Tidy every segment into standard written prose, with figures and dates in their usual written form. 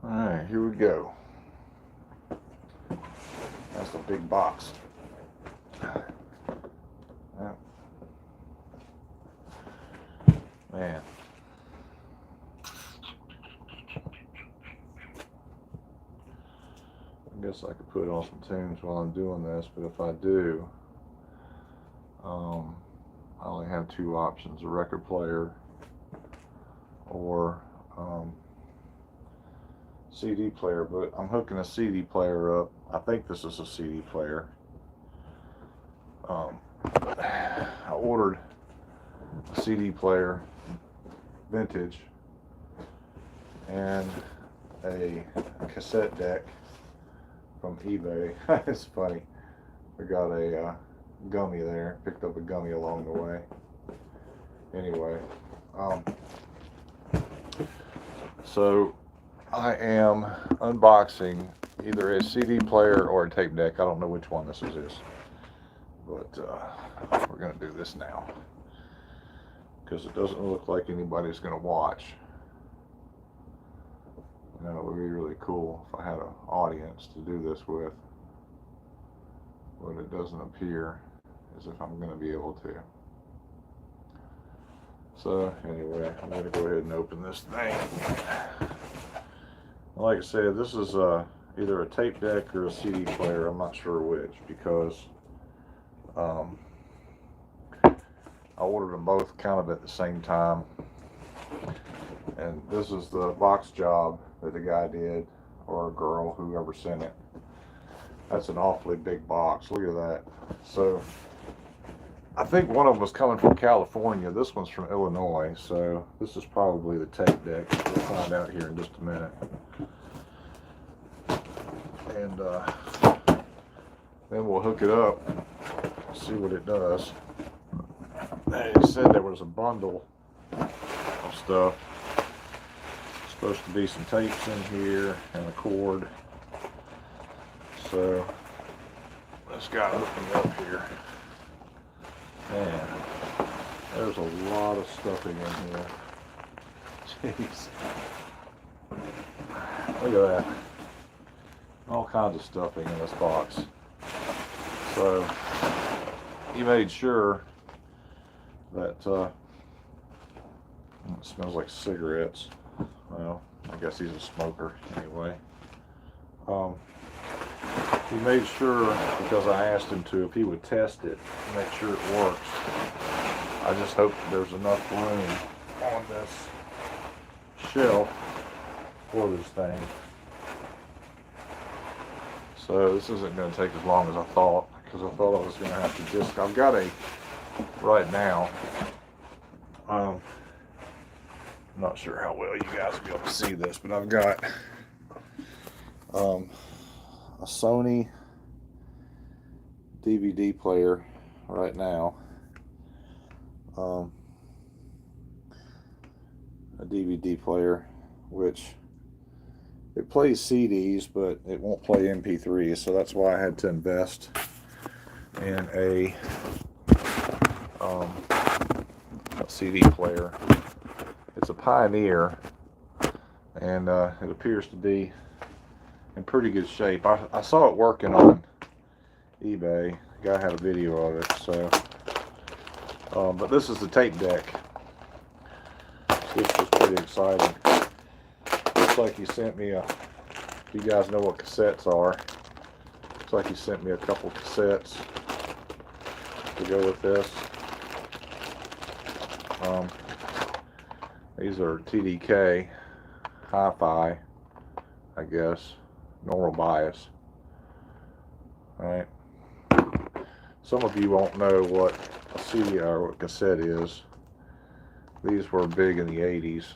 Alright, here we go. That's a big box. Yeah. Man. I guess I could put on some tunes while I'm doing this, but if I do, I only have two options: a record player or CD player. But I'm hooking a CD player up. I think this is a CD player. I ordered a CD player, vintage, and a cassette deck from eBay. It's funny. I got a gummy there. Picked up a gummy along the way. Anyway, so I am unboxing either a CD player or a tape deck. I don't know which one this is, but we're going to do this now because it doesn't look like anybody's going to watch. You know, it would be really cool if I had an audience to do this with, but it doesn't appear as if I'm going to be able to. So anyway, I'm going to go ahead and open this thing. Like I said, this is either a tape deck or a CD player. I'm not sure which because I ordered them both kind of at the same time. And this is the box job that the guy did, or a girl, whoever sent it. That's an awfully big box. Look at that. So I think one of them was coming from California. This one's from Illinois. So this is probably the tape deck. We'll find out here in just a minute. And then we'll hook it up, see what it does. They said there was a bundle of stuff. Supposed to be some tapes in here and a cord. So let's got opened up here. Man, there's a lot of stuffing in here. Jeez. Look at that. All kinds of stuffing in this box. So he made sure that it smells like cigarettes. Well, I guess he's a smoker anyway. He made sure, because I asked him to, if he would test it, make sure it works. I just hope there's enough room on this shelf for this thing. So this isn't going to take as long as I thought, because I thought I was going to have to just, I've got right now, I'm not sure how well you guys will be able to see this, but I've got a Sony DVD player right now, a DVD player which it plays CDs but it won't play MP3s, so that's why I had to invest in a CD player. It's a Pioneer, and it appears to be in pretty good shape. I saw it working on eBay. The guy had a video of it. So, but this is the tape deck, which was pretty exciting. Looks like he sent me a. You guys know what cassettes are. Looks like he sent me a couple cassettes to go with this. These are TDK hi-fi, I guess, normal bias. Alright. Some of you won't know what a CD or what cassette is. These were big in the 80s,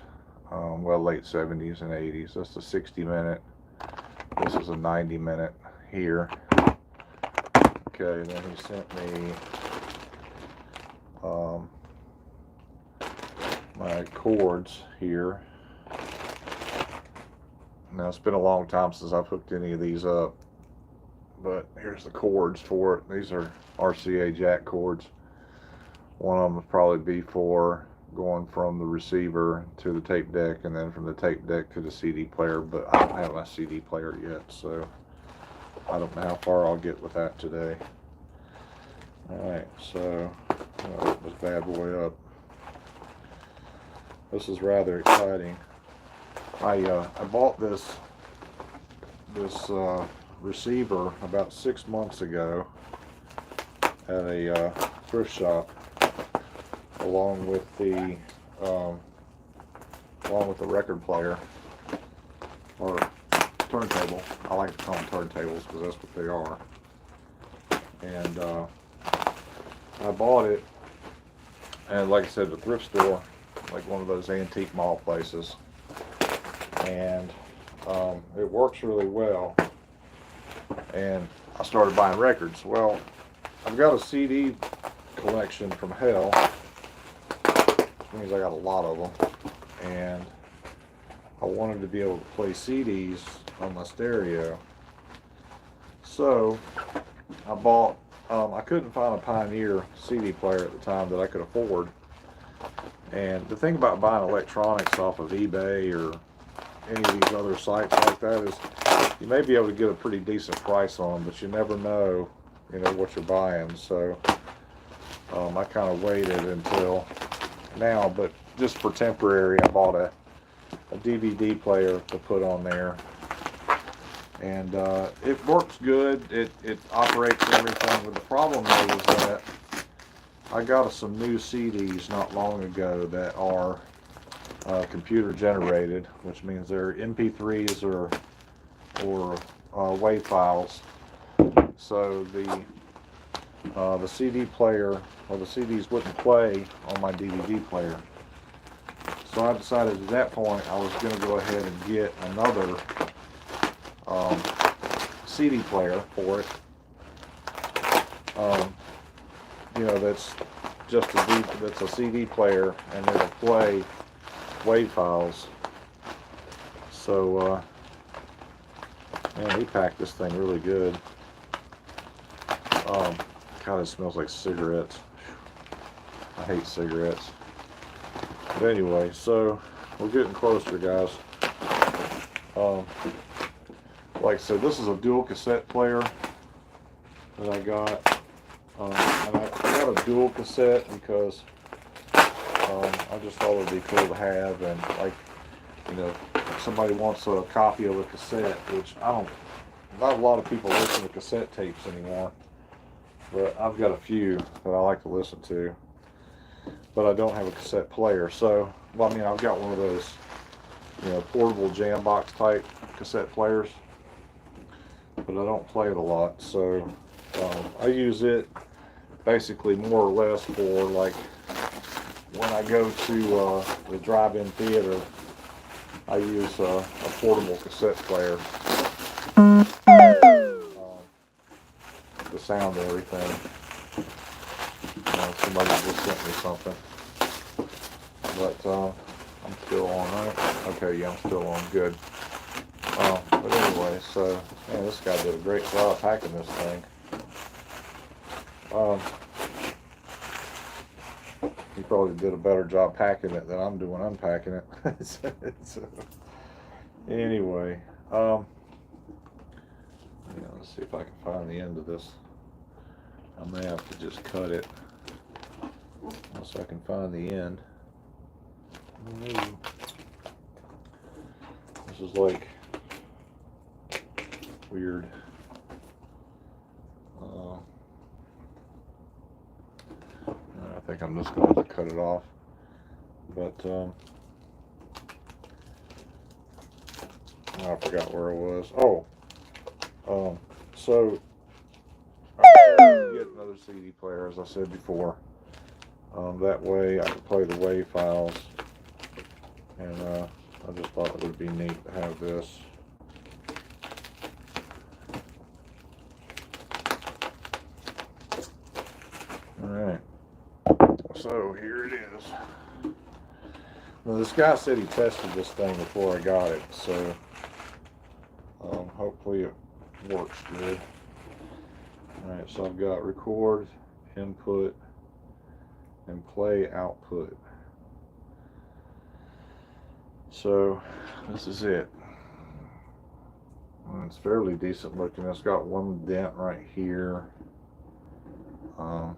well, late 70s and 80s. That's a 60-minute. This is a 90-minute here. Okay, and then he sent me my cords here. Now it's been a long time since I've hooked any of these up, but here's the cords for it. These are RCA jack cords. One of them will probably be for going from the receiver to the tape deck, and then from the tape deck to the CD player. But I don't have my CD player yet, so I don't know how far I'll get with that today. Alright, so I'll open this bad boy up. This is rather exciting. I bought this receiver about 6 months ago at a thrift shop, along with the record player, or turntable. I like to call them turntables because that's what they are. And I bought it, and like I said, the thrift store, like one of those antique mall places, and it works really well. And I started buying records. Well, I've got a CD collection from hell, which means I got a lot of them, and I wanted to be able to play CDs on my stereo. So I bought, I couldn't find a Pioneer CD player at the time that I could afford. And the thing about buying electronics off of eBay or any of these other sites like that is you may be able to get a pretty decent price on them, but you never know, what you're buying. So I kind of waited until now, but just for temporary, I bought a DVD player to put on there, and it works good. It operates and everything, but the problem is that I got some new CDs not long ago that are computer generated, which means they're MP3s or WAV files. So the CD player, or the CDs, wouldn't play on my DVD player. So I decided at that point I was going to go ahead and get another CD player for it. That's just that's a CD player, and it'll play WAV files. So man, he packed this thing really good. God, it smells like cigarettes. I hate cigarettes. But anyway, so we're getting closer, guys. Like I said, this is a dual cassette player that I got. And I got a dual cassette because I just thought it would be cool to have, and if somebody wants a copy of a cassette, which not a lot of people listen to cassette tapes anymore, but I've got a few that I like to listen to, but I don't have a cassette player. So, I've got one of those, portable jam box type cassette players, but I don't play it a lot. So I use it basically more or less for like when I go to the drive-in theater. I use a portable cassette player, the sound and everything. Somebody just sent me something, but I'm still on, right? Okay, yeah, I'm still on. Good. But anyway, so man, this guy did a great job packing this thing. He probably did a better job packing it than I'm doing unpacking it. So, anyway, let's see if I can find the end of this. I may have to just cut it so I can find the end. This is like weird. I think I'm just going to cut it off. But I forgot where it was. So I'm going to get another CD player, as I said before. That way I can play the WAV files, and I just thought it would be neat to have this. Alright, so here it is. Now, this guy said he tested this thing before I got it, so hopefully it works good. Alright, so I've got record, input, and play output. So this is it. And it's fairly decent looking. It's got one dent right here. But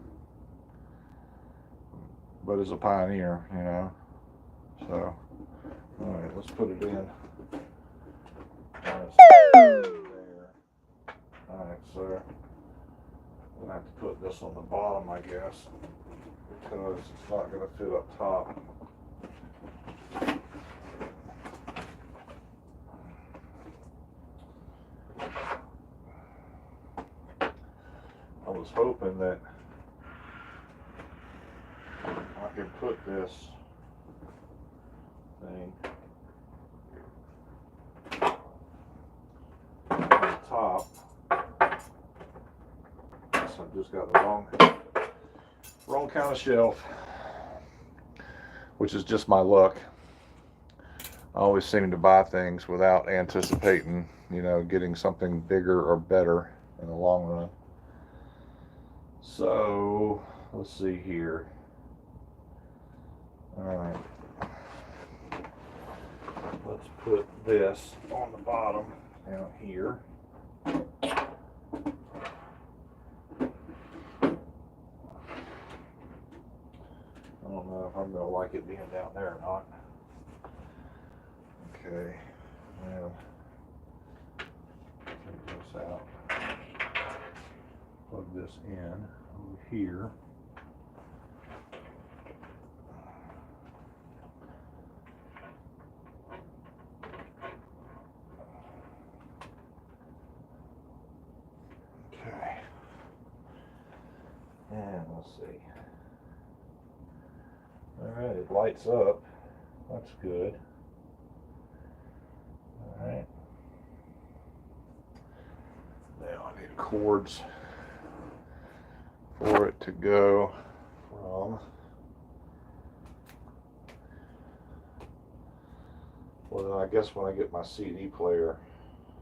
it's a Pioneer, you know. So, alright, let's put it in. Alright, so I'm going to have to put this on the bottom, I guess, because it's not going to fit up top. I was hoping that I could put this thing on the top. So I've just got the wrong kind of shelf, which is just my luck. I always seem to buy things without anticipating, you know, getting something bigger or better in the long run. So let's see here. All right, let's put this on the bottom down here. I don't know if I'm going to like it being down there or not. Okay, now take this out. Plug this in over here. Okay, and let's see. All right, it lights up. That's good. All right. Now I need cords for it to go from. Well, I guess when I get my CD player,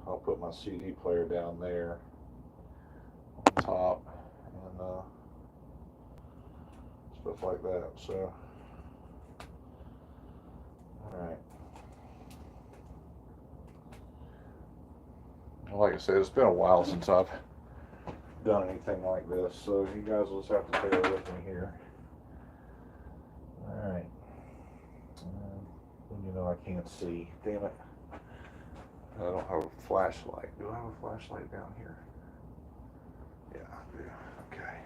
I'll put my CD player down there on top and stuff like that. So, all right. Like I said, it's been a while since I've done anything like this, so you guys will just have to bear with me here. All right. You know I can't see. Damn it. I don't have a flashlight. Do I have a flashlight down here? Yeah, I do. Okay.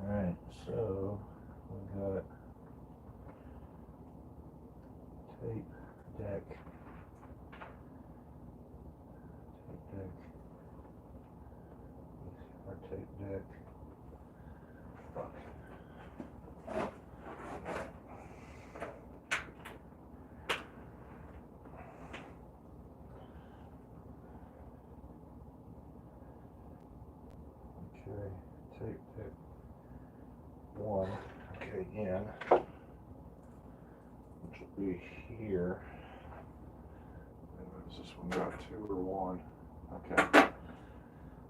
Alright, so we got tape deck. Our tape deck. Fuck. Okay, tape deck 1. Okay, in, which will be here. Is this one got 2 or 1? Okay.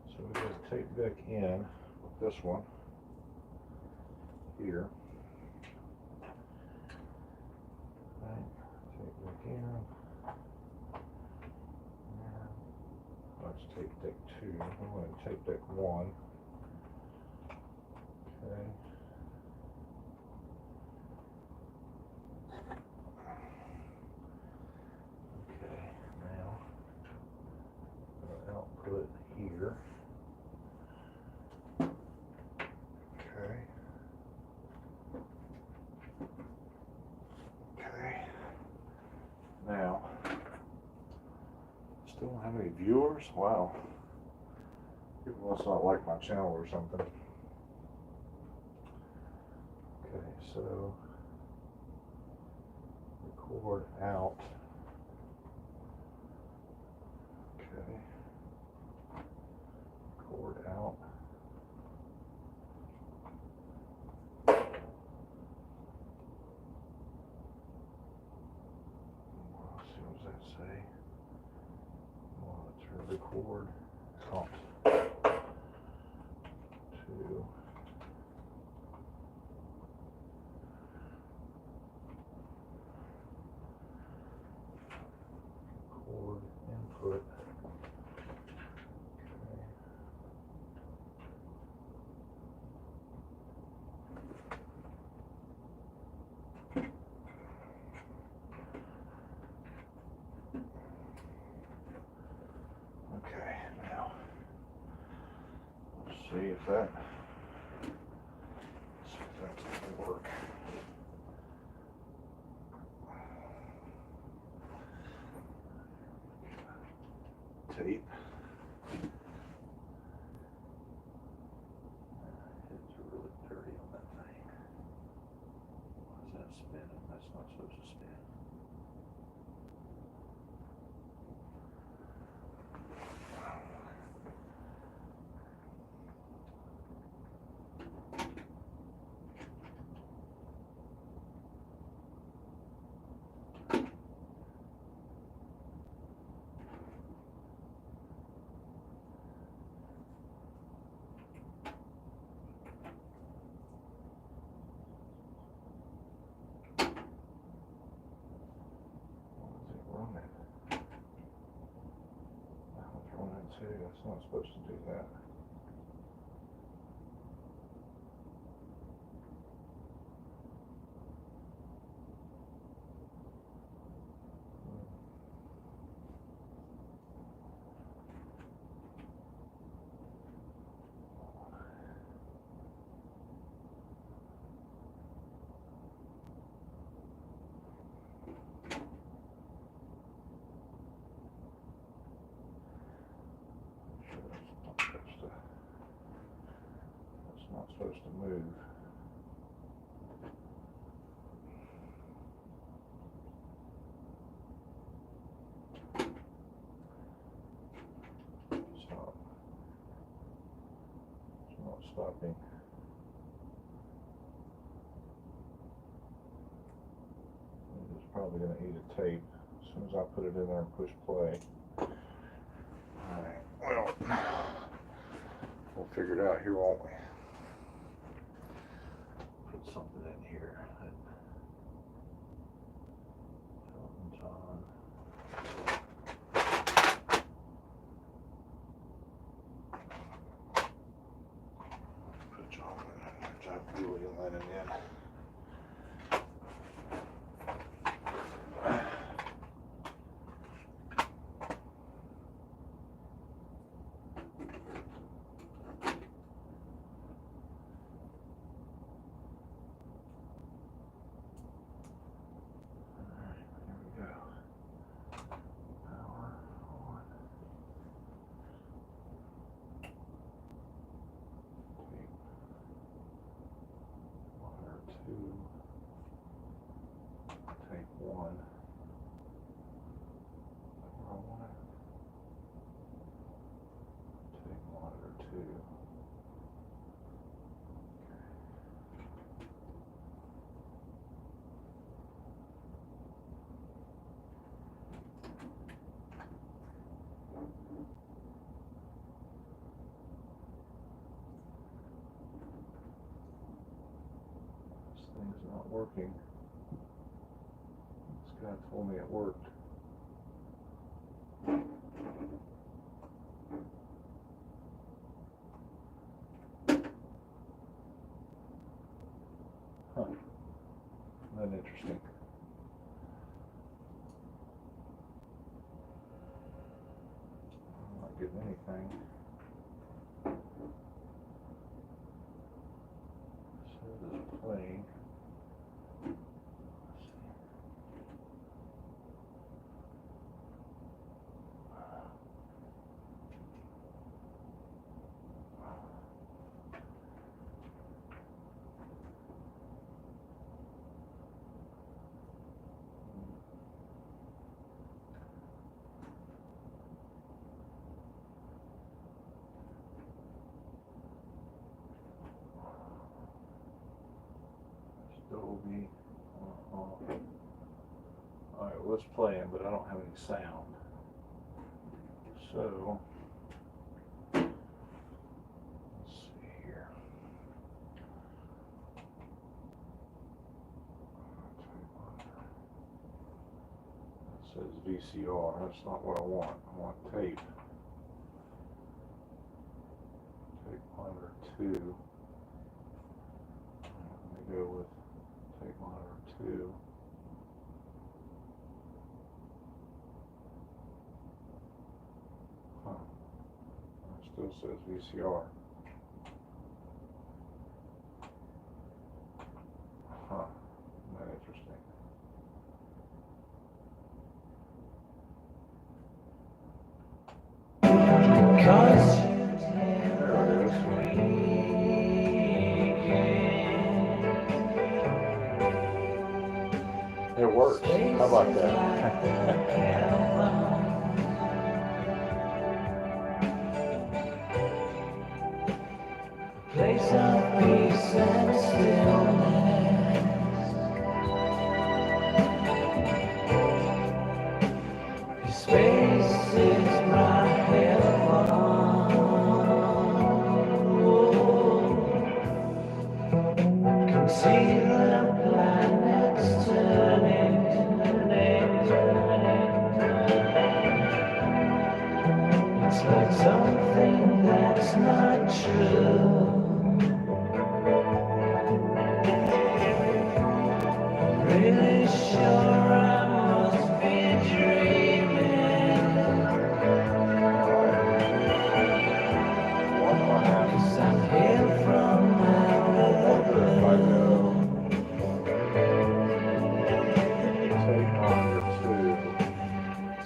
So we got a tape deck in with this one here. Right, tape deck in. That's tape deck 2. I'm going to tape deck 1. Okay. Okay, now output here. Okay. Okay. Now, still don't have any viewers? Wow. People must not like my channel or something. Okay, so record out. Okay. Record out. Let's see, what does that say? Well, it's record out to that. Let's see if that's going to work. Tape. Heads are really dirty on that thing. Why is that spinning? That's not supposed to spin. That's not supposed to do that. It's not supposed to move. Stop. It's not stopping. It's probably going to eat a tape as soon as I put it in there and push play. Alright, well, we'll figure it out here, won't we? Put something in here. Something's on. Put John Julie and Lennon in. Take one. Where I want it. Take monitor 2. This thing's not working. This guy told me it worked. Huh. Isn't that interesting? I'm not getting anything. So it is playing. Dolby. Alright, well, it's playing, but I don't have any sound. So, let's see here. It says VCR. That's not what I want. I want tape. Tape monitor 2. Let me go with tape monitor 2. Huh. It still says VCR. It works. How about that? Place of peace and stillness. His face is my heaven. Can see the planets turning. It's like something that's not true. Really sure I must be dreaming. 'Cause I'm here from out of the blue.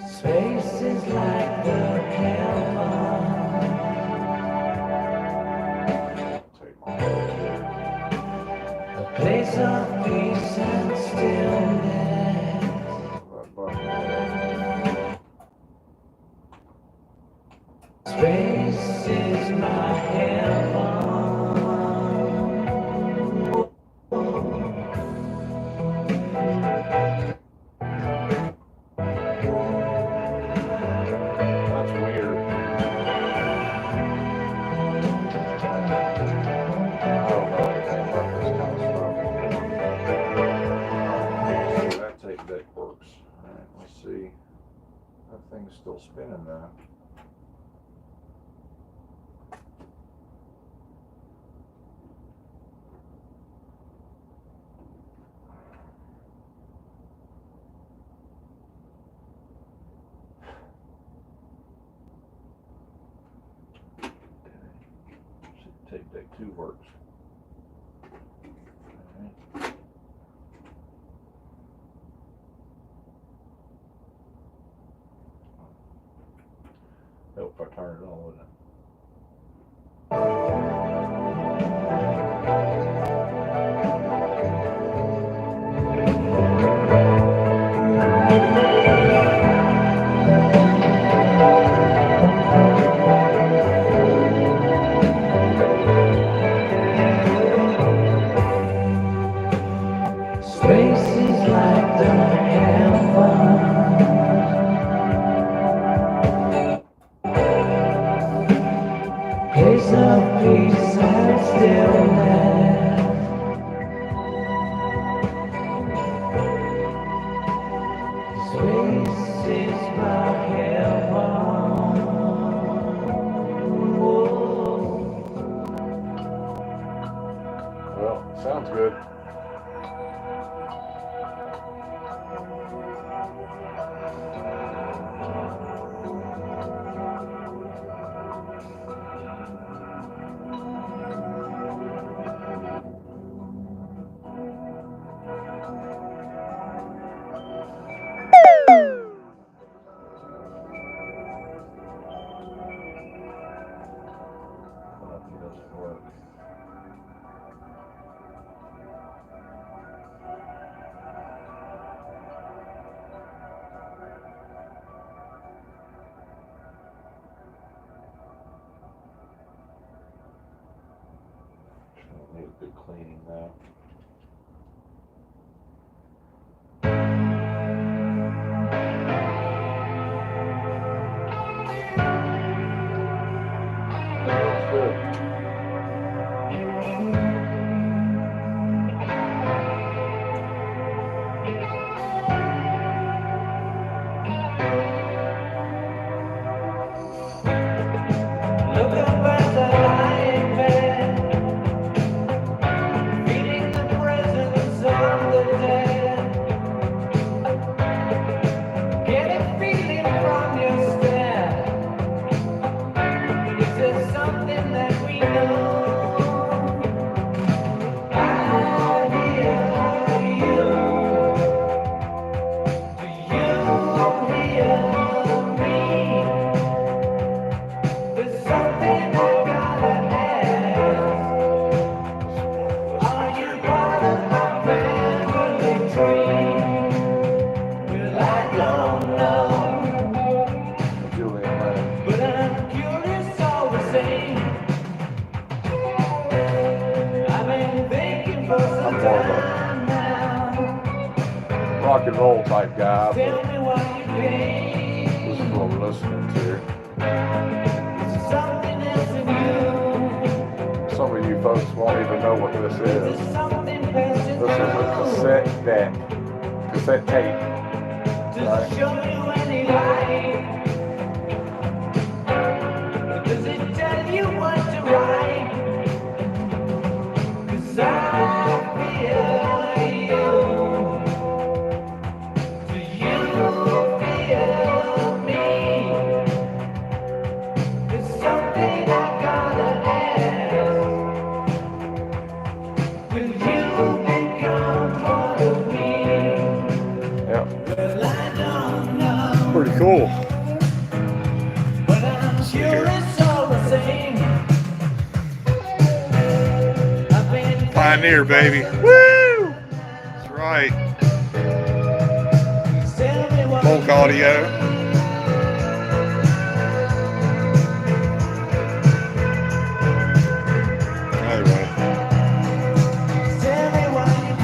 Space is like the heaven. A place of peace and stillness. Space is my heaven. That's weird. I don't know anything about this kind of stuff. So that tape deck works. Alright, let's see. That thing's still spinning now. Tape deck 2 works. Alright. Help if I turn it on, wouldn't it? Space is like the heaven. Place of peace and stillness. Space is my heaven. Well, sounds good. Doesn't work. Need a good cleaning now. That's good. Look up at the lying bed, feeding I'm more of a rock and roll type guy, but this is what we're listening to. Some of you folks won't even know what this is. This is a cassette deck, cassette tape. Right? Does it tell you what to write? 'Cause I feel you. Do you feel me? There's something I gotta ask. Will you become part of me? Yep. Well, I don't know. Pretty cool. But I'm sure it's all the same. I've been Pioneer, baby. Woo! That's right. tell me what Folk audio. Anyway. tell me what you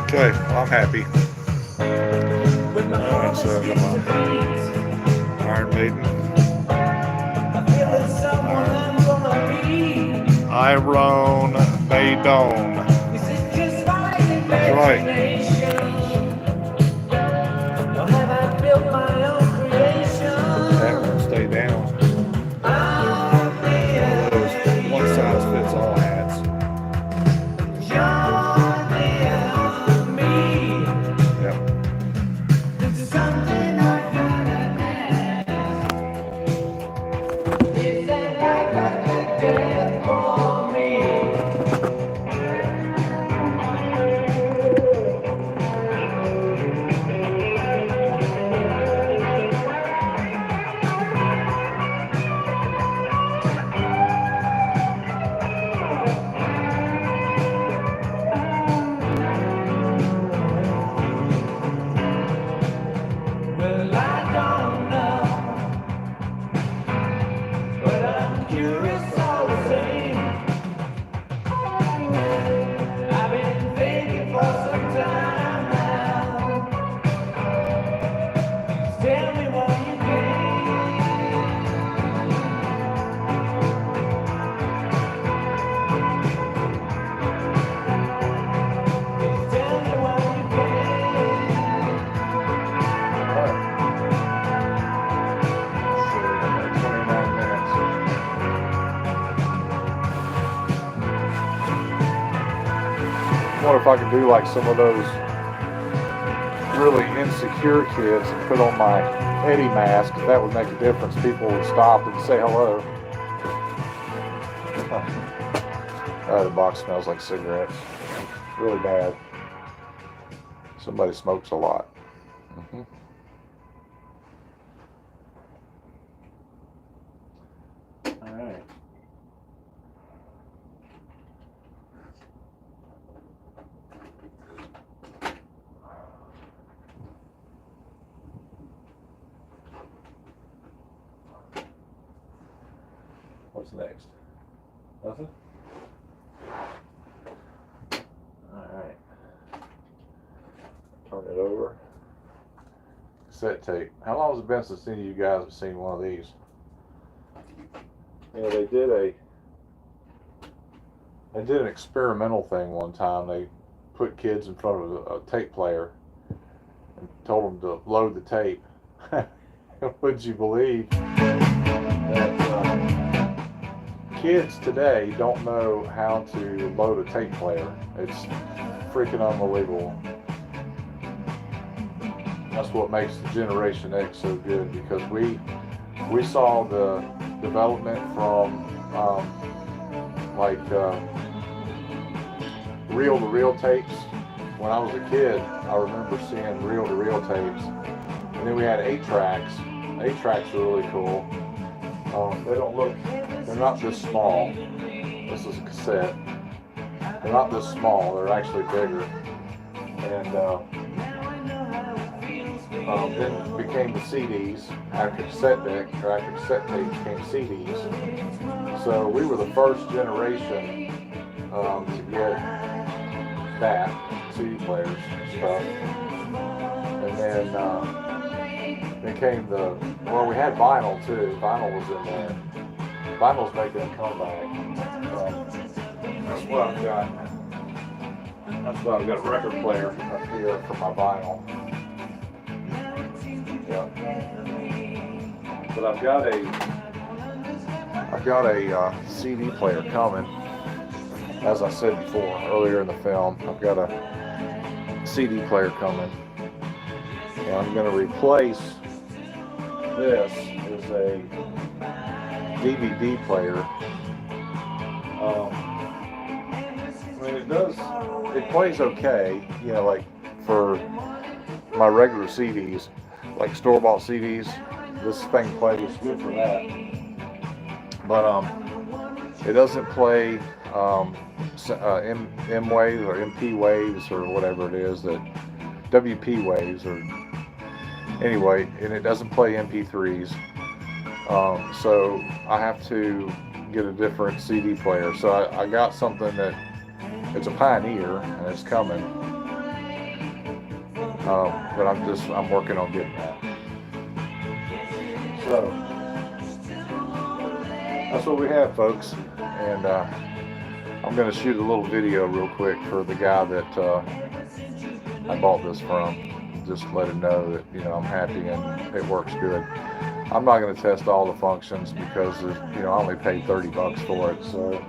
Okay, well, I'm happy. with my Alright, heart so skips come a beat. Iron Maiden. I feel that someone I'm gonna be. Iron Maiden. Is it just my That's right. imagination? Or have I built my own creation? That won't stay down. I'm Those one size fits all hats. You're the enemy. Yep. There's something I gotta ask. Is that I got the death for me? Well, I don't know, but I'm curious all the same. I've been thinking for some time now. Tell me what you think. Tell me what you Alright. So we're gonna make 29 minutes. I wonder if I could do like some of those really insecure kids and put on my Eddie mask. That would make a difference. People would stop and say hello. The box smells like cigarettes. Really bad. Somebody smokes a lot. All right. What's next? Nothing? Alright. Turn it over. Cassette tape. How long has it been since any of you guys have seen one of these? Yeah, they did an experimental thing one time. They put kids in front of a tape player and told them to load the tape. Would you believe that kids today don't know how to load a tape player? It's freaking unbelievable. That's what makes the Generation X so good, because we saw the development from reel-to-reel tapes. When I was a kid, I remember seeing reel-to-reel tapes, and then we had 8-tracks. 8-tracks are really cool. They're not this small. This is a cassette. They're not this small. They're actually bigger. And then became the CDs after cassette deck, or after cassette tape became CDs. So we were the first generation to get that, CD players and stuff. And then came the, well, we had vinyl too. Vinyl was in there. Vinyl's making a comeback. That's what I've got. That's what I've got, a record player up here for my vinyl. Yep. But I've got a CD player coming. As I said before, earlier in the film, I've got a CD player coming. And I'm going to replace this as a DVD player. I mean, it plays okay, you know, like for my regular CDs, like store-bought CDs, this thing plays good for that. But it doesn't play M waves or MP waves or whatever it is, that WP waves, or anyway, and it doesn't play MP3s. So I have to get a different CD player. So I got something that it's a Pioneer and it's coming. But I'm working on getting that. So that's what we have, folks. And I'm going to shoot a little video real quick for the guy that I bought this from. Just let him know that, you know, I'm happy and it works good. I'm not going to test all the functions because, you know, I only paid $30 for it. So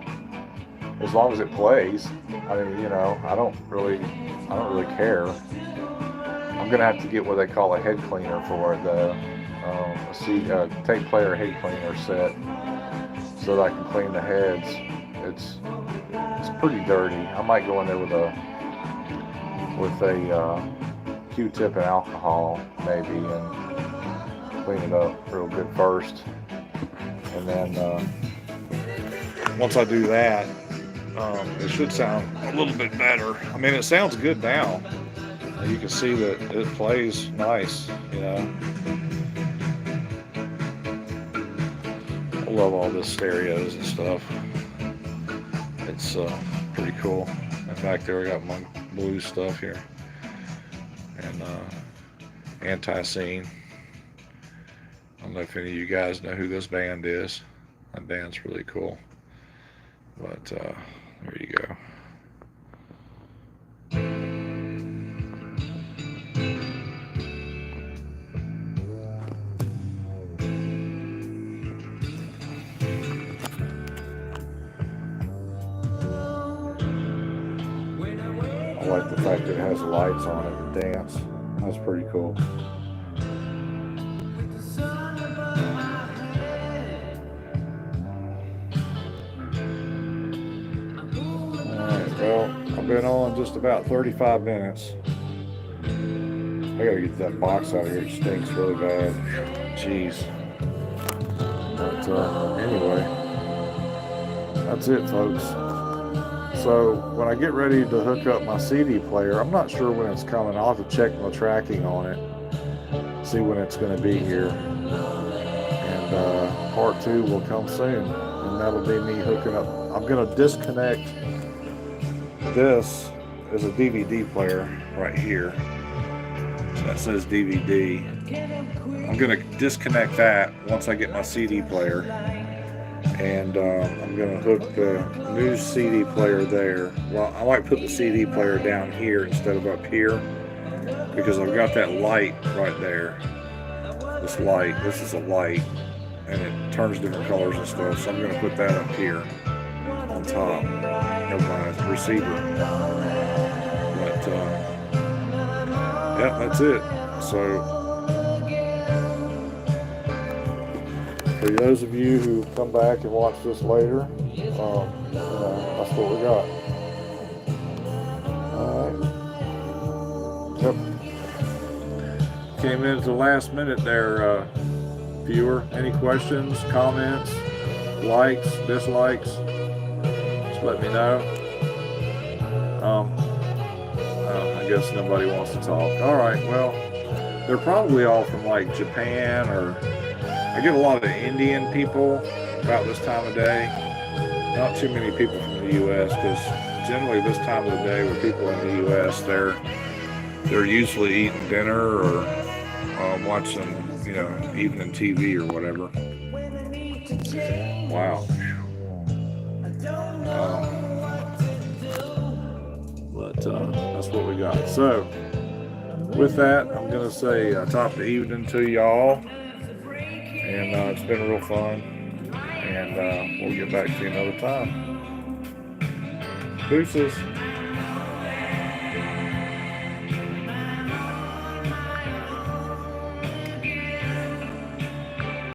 as long as it plays, I mean, you know, I don't really care. I'm going to have to get what they call a head cleaner for it, though. A tape player head cleaner set, so that I can clean the heads. It's pretty dirty. I might go in there with a Q-tip and alcohol maybe, and clean it up real good first. And then once I do that, it should sound a little bit better. I mean, it sounds good now. You can see that it plays nice, you know. I love all this stereos and stuff. It's pretty cool. In fact, there I got my blue stuff here. And Anti-Scene. I don't know if any of you guys know who this band is. That band's really cool. But there you go. I like the fact that it has lights on it to dance. That's pretty cool. Alright, well, I've been on just about 35 minutes. I gotta get that box out of here. It stinks really bad. Jeez. But anyway, that's it, folks. So when I get ready to hook up my CD player, I'm not sure when it's coming. I'll have to check my tracking on it, see when it's going to be here. And part 2 will come soon, and that'll be me hooking up. I'm going to disconnect this as a DVD player right here. That says DVD. I'm going to disconnect that once I get my CD player. And I'm going to hook the new CD player there. Well, I might put the CD player down here instead of up here, because I've got that light right there. This light, this is a light, and it turns different colors and stuff. So I'm going to put that up here on top of my receiver. But yeah, that's it. So for those of you who come back and watch this later, you know, that's what we got. Alright. Yep. Came in at the last minute there, viewer. Any questions, comments, likes, dislikes? Just let me know. I guess nobody wants to talk. Alright, well, they're probably all from like Japan, or I get a lot of Indian people about this time of day. Not too many people from the U.S. because generally this time of the day with people in the U.S. they're usually eating dinner or watching, you know, evening TV or whatever. Wow. But that's what we got. So with that, I'm gonna say top of the evening to y'all, and it's been real fun, and we'll get back to you another time. Deuces.